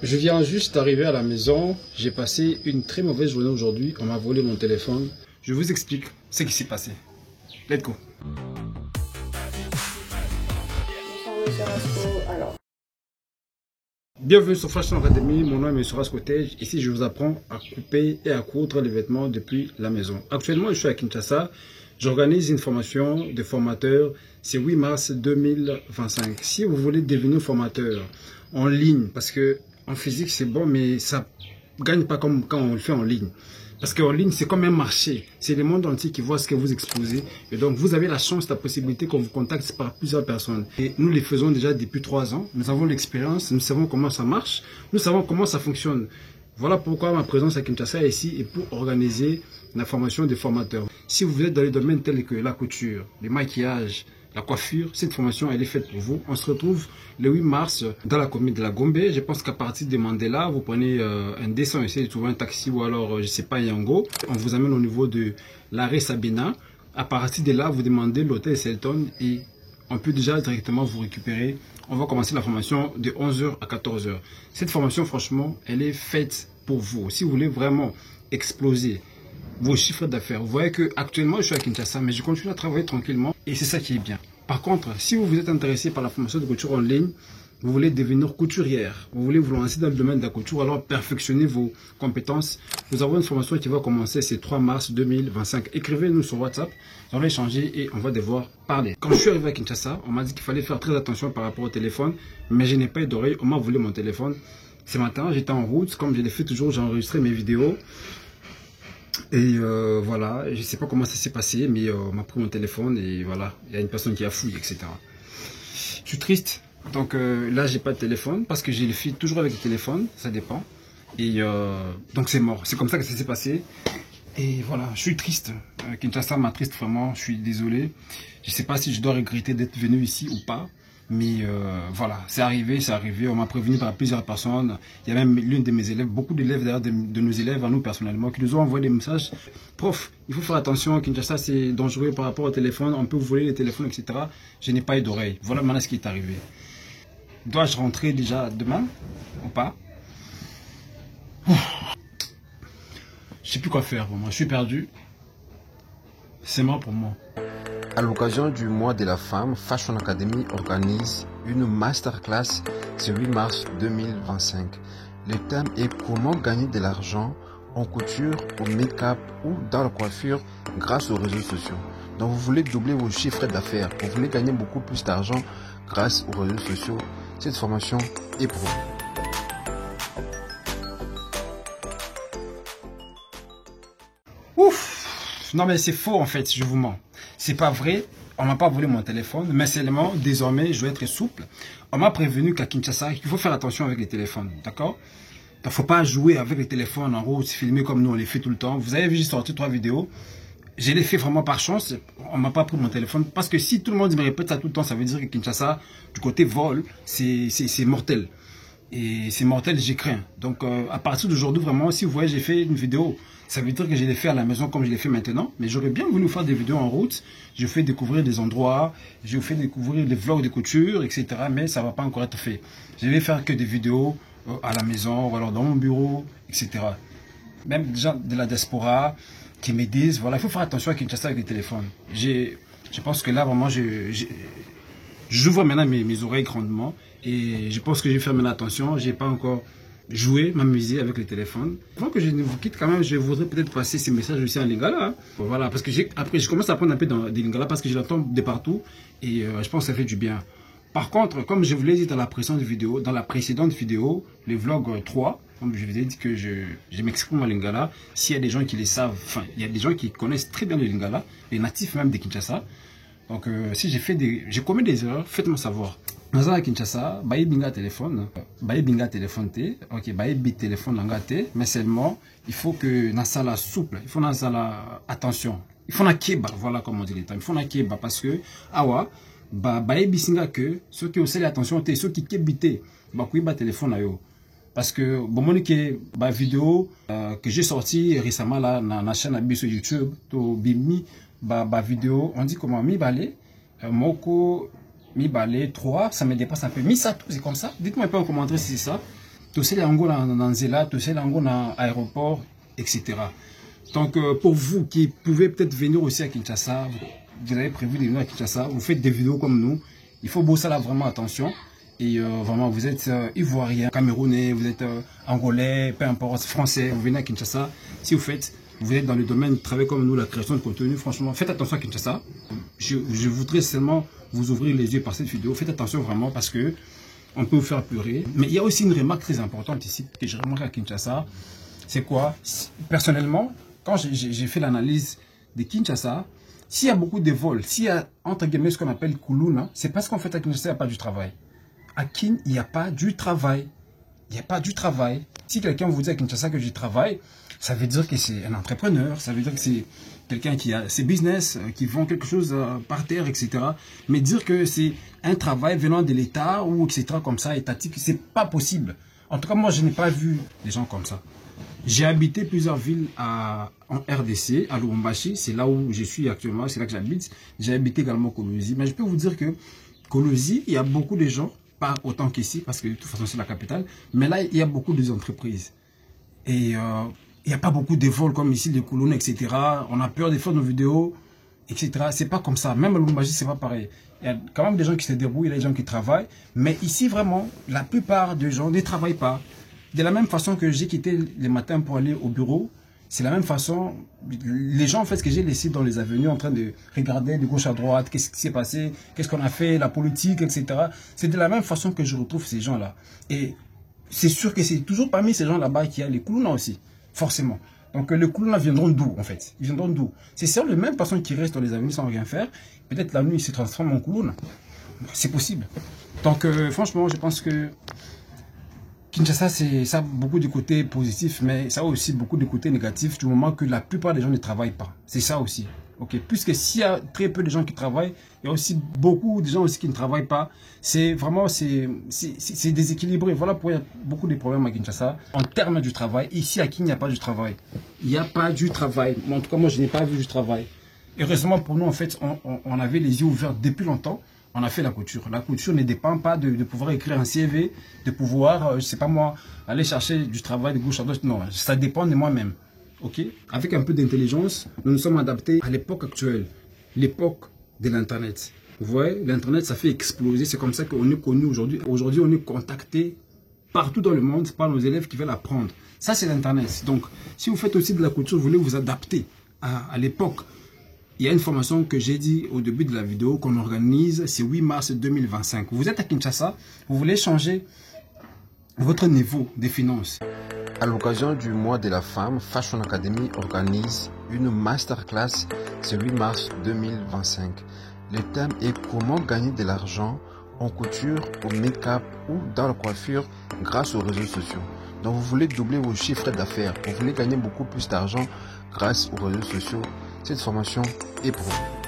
Je viens juste d'arriver à la maison. J'ai passé une très mauvaise journée aujourd'hui. On m'a volé mon téléphone. Je vous explique ce qui s'est passé. Let's go. Bienvenue sur Fashion Academy. Mon nom est M. Rascotej. Ici, je vous apprends à couper et à coudre les vêtements depuis la maison. Actuellement, je suis à Kinshasa. J'organise une formation de formateur. C'est 8 mars 2025. Si vous voulez devenir formateur en ligne, parce que en physique, c'est bon, mais ça ne gagne pas comme quand on le fait en ligne. Parce qu'en ligne, c'est comme un marché. C'est le monde entier qui voit ce que vous exposez. Et donc, vous avez la chance, la possibilité qu'on vous contacte par plusieurs personnes. Et nous les faisons déjà depuis 3 ans. Nous avons l'expérience, nous savons comment ça marche, nous savons comment ça fonctionne. Voilà pourquoi ma présence à Kinshasa ici est pour organiser la formation des formateurs. Si vous êtes dans les domaines tels que la couture, le maquillage, la coiffure, cette formation elle est faite pour vous. On se retrouve le 8 mars dans la commune de la Gombe. Je pense qu'à partir de Mandela, vous prenez un dessin, essayez de trouver un taxi ou alors, je sais pas, Yango. On vous amène au niveau de l'arrêt Sabina. À partir de là, vous demandez l'hôtel Selton et on peut déjà directement vous récupérer. On va commencer la formation de 11h à 14h. Cette formation, franchement, elle est faite pour vous. Si vous voulez vraiment exploser vos chiffres d'affaires. Vous voyez que actuellement je suis à Kinshasa, mais je continue à travailler tranquillement et c'est ça qui est bien. Par contre, si vous êtes intéressé par la formation de couture en ligne, vous voulez devenir couturière, vous voulez vous lancer dans le domaine de la couture, alors perfectionner vos compétences. Nous avons une formation qui va commencer ce 3 mars 2025. Écrivez-nous sur WhatsApp, on va échanger et on va devoir parler. Quand je suis arrivé à Kinshasa, on m'a dit qu'il fallait faire très attention par rapport au téléphone, mais je n'ai pas eu d'oreille, on m'a volé mon téléphone. Ce matin, j'étais en route, comme je l'ai fait toujours, j'ai enregistré mes vidéos. Et voilà, je ne sais pas comment ça s'est passé, mais on m'a pris mon téléphone et voilà, il y a une personne qui a fouillé, etc. Je suis triste, donc là j'ai pas de téléphone parce que j'ai le fil toujours avec le téléphone, ça dépend. Et donc c'est mort, c'est comme ça que ça s'est passé. Et voilà, je suis triste, Kinshasa m'attriste vraiment, je suis désolé. Je ne sais pas si je dois regretter d'être venu ici ou pas. Mais voilà, c'est arrivé, on m'a prévenu par plusieurs personnes. Il y a même l'une de mes élèves, beaucoup d'élèves d'ailleurs, de nos élèves, à nous personnellement, qui nous ont envoyé des messages. Prof, il faut faire attention, Kinshasa c'est dangereux par rapport au téléphone, on peut vous voler les téléphones, etc. Je n'ai pas eu d'oreille. Voilà maintenant ce qui est arrivé. Dois-je rentrer déjà demain ou pas? Je ne sais plus quoi faire, moi. Je suis perdu. C'est mort pour moi. À l'occasion du mois de la femme, Fashion Academy organise une masterclass ce 8 mars 2025. Le thème est comment gagner de l'argent en couture, au make-up ou dans la coiffure grâce aux réseaux sociaux. Donc vous voulez doubler vos chiffres d'affaires, vous voulez gagner beaucoup plus d'argent grâce aux réseaux sociaux. Cette formation est pour vous. Ouf! Non mais c'est faux en fait, je vous mens. C'est pas vrai, on m'a pas volé mon téléphone, mais seulement désormais je dois être souple. On m'a prévenu qu'à Kinshasa, il faut faire attention avec les téléphones, d'accord? Il ne faut pas jouer avec les téléphones en route, filmer comme nous on les fait tout le temps. Vous avez vu, j'ai sorti 3 vidéos. Je l'ai fait vraiment par chance, on m'a pas pris mon téléphone. Parce que si tout le monde me répète ça tout le temps, ça veut dire que Kinshasa, du côté vol, c'est mortel. Et c'est mortel, j'ai craint. Donc à partir d'aujourd'hui, vraiment, si vous voyez, j'ai fait une vidéo. Ça veut dire que je l'ai fait à la maison comme je l'ai fait maintenant. Mais j'aurais bien voulu faire des vidéos en route. Je fais découvrir des endroits. Je fais découvrir des vlogs de couture, etc. Mais ça ne va pas encore être fait. Je vais faire que des vidéos à la maison, ou alors dans mon bureau, etc. Même des gens de la diaspora qui me disent, voilà, il faut faire attention à Kinshasa avec les téléphones. Je pense que là, vraiment, j'ouvre maintenant mes oreilles grandement. Et je pense que je vais faire maintenant attention. Je n'ai pas encore jouer, m'amuser avec les téléphones. Avant que je ne vous quitte quand même, je voudrais peut-être passer ces messages aussi en lingala. Hein. Voilà, parce que après je commence à apprendre un peu dans des lingala parce que je l'entends de partout et je pense que ça fait du bien. Par contre, comme je vous l'ai dit dans la précédente vidéo, le vlog 3, comme je vous ai dit que je m'exprime en lingala, s'il y a des gens qui les savent, enfin, il y a des gens qui connaissent très bien le lingala, les natifs même de Kinshasa. Donc, si j'ai commis des erreurs, faites-moi savoir. Nous à Kinshasa, baye binga téléphone té, ok, baye bi téléphone langa té, mais seulement il faut que na sala souple, il faut na sala attention, il faut na keba, voilà comment on dit les temps, il faut na keba parce que awa baye bisinga que ceux qui ont attention té, ceux qui kebité, ba kuiba téléphone ayo. Parce que bon moi que ba vidéo que j'ai sorti récemment là na chaîne sur YouTube, to bimi ba vidéo, on dit comment mi balé moko mi balai 3, ça me dépasse un peu. Mi ça, c'est comme ça. Dites-moi un peu en commentaire si c'est ça. tosala yango na nzela, tosala yango na aéroport, etc. Donc pour vous qui pouvez peut-être venir aussi à Kinshasa, vous avez prévu de venir à Kinshasa, vous faites des vidéos comme nous, il faut bosser là vraiment attention. Et vraiment, vous êtes ivoirien, camerounais, vous êtes angolais, peu importe, français, vous venez à Kinshasa. Si vous êtes dans le domaine de travail comme nous, la création de contenu, franchement, faites attention à Kinshasa. Je voudrais seulement vous ouvrir les yeux par cette vidéo. Faites attention vraiment parce que on peut vous faire pleurer. Mais il y a aussi une remarque très importante ici que j'ai remarqué à Kinshasa. C'est quoi? Personnellement, quand j'ai fait l'analyse de Kinshasa, s'il y a beaucoup de vols, s'il y a entre guillemets ce qu'on appelle Kuluna, c'est parce qu'en fait à Kinshasa, il n'y a pas du travail. À Kin, il n'y a pas du travail. Il n'y a pas du travail. Si quelqu'un vous dit à Kinshasa que je travaille, ça veut dire que c'est un entrepreneur, ça veut dire que c'est quelqu'un qui a ses business, qui vend quelque chose par terre, etc. Mais dire que c'est un travail venant de l'État ou etc. comme ça, étatique, c'est pas possible. En tout cas, moi, je n'ai pas vu des gens comme ça. J'ai habité plusieurs villes en RDC, à Lubumbashi, c'est là où je suis actuellement, c'est là que j'habite. J'ai habité également Kolwezi, mais je peux vous dire que Kolwezi, il y a beaucoup de gens, pas autant qu'ici, parce que de toute façon c'est la capitale, mais là il y a beaucoup d'entreprises. Et il n'y a pas beaucoup de vols comme ici, les colonnes, etc. On a peur de faire nos vidéos, etc. C'est pas comme ça. Même à Lubumbashi, c'est pas pareil. Il y a quand même des gens qui se débrouillent, il y a des gens qui travaillent. Mais ici, vraiment, la plupart des gens ne travaillent pas. De la même façon que j'ai quitté le matin pour aller au bureau, c'est la même façon, les gens, en fait, ce que j'ai laissé dans les avenues en train de regarder de gauche à droite, qu'est-ce qui s'est passé, qu'est-ce qu'on a fait, la politique, etc. C'est de la même façon que je retrouve ces gens-là. Et c'est sûr que c'est toujours parmi ces gens là-bas qu'il y a les Kuluna aussi, forcément. Donc les Kuluna viendront d'où, en fait? Ils viendront d'où? C'est sûr, les mêmes personnes qui restent dans les avenues sans rien faire, peut-être la nuit, ils se transforment en Kuluna. C'est possible. Donc franchement, je pense que Kinshasa, ça a beaucoup de côtés positifs, mais ça a aussi beaucoup de côtés négatifs du moment que la plupart des gens ne travaillent pas. C'est ça aussi. Okay. Puisque s'il y a très peu de gens qui travaillent, il y a aussi beaucoup de gens aussi qui ne travaillent pas. C'est vraiment, c'est déséquilibré. Voilà pourquoi il y a beaucoup de problèmes à Kinshasa. En termes du travail, ici à Kin, il n'y a pas du travail. Il n'y a pas du travail. En tout cas, moi, je n'ai pas vu du travail. Heureusement pour nous, en fait, on avait les yeux ouverts depuis longtemps. On a fait la couture. La couture ne dépend pas de pouvoir écrire un CV, de pouvoir, je sais pas moi, aller chercher du travail de gauche à droite. Non, ça dépend de moi-même. Ok? Avec un peu d'intelligence, nous nous sommes adaptés à l'époque actuelle, l'époque de l'Internet. Vous voyez, l'Internet, ça fait exploser. C'est comme ça qu'on est connu aujourd'hui. Aujourd'hui, on est contacté partout dans le monde par nos élèves qui veulent apprendre. Ça, c'est l'Internet. Donc, si vous faites aussi de la couture, vous voulez vous adapter à l'époque. Il y a une formation que j'ai dit au début de la vidéo qu'on organise, c'est 8 mars 2025. Vous êtes à Kinshasa, vous voulez changer votre niveau des finances. À l'occasion du mois de la femme, Fashion Academy organise une masterclass ce 8 mars 2025. Le thème est comment gagner de l'argent en couture, au make-up ou dans la coiffure grâce aux réseaux sociaux. Donc vous voulez doubler vos chiffres d'affaires, vous voulez gagner beaucoup plus d'argent grâce aux réseaux sociaux. Cette formation est pour vous.